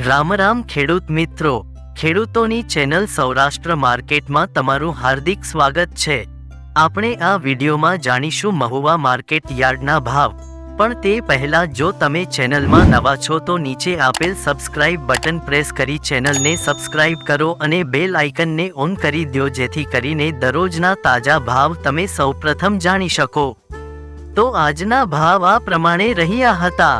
રામ રામ ખેડૂત મિત્રો, ખેડૂતોની ચેનલ સૌરાષ્ટ્ર માર્કેટમાં તમારું હાર્દિક સ્વાગત છે। આપણે આ વિડીયોમાં જાણીશું મહુવા માર્કેટ યાર્ડના ભાવ, પણ તે પહેલા જો તમે ચેનલમાં નવા છો તો નીચે આપેલ સબસ્ક્રાઇબ બટન પ્રેસ કરી ચેનલને સબસ્ક્રાઇબ કરો અને બેલ આઇકનને ઓન કરી દો, જેથી કરીને દરરોજના તાજા ભાવ તમે સૌપ્રથમ જાણી શકો। તો આજના ભાવ આ પ્રમાણે રહ્યા હતા।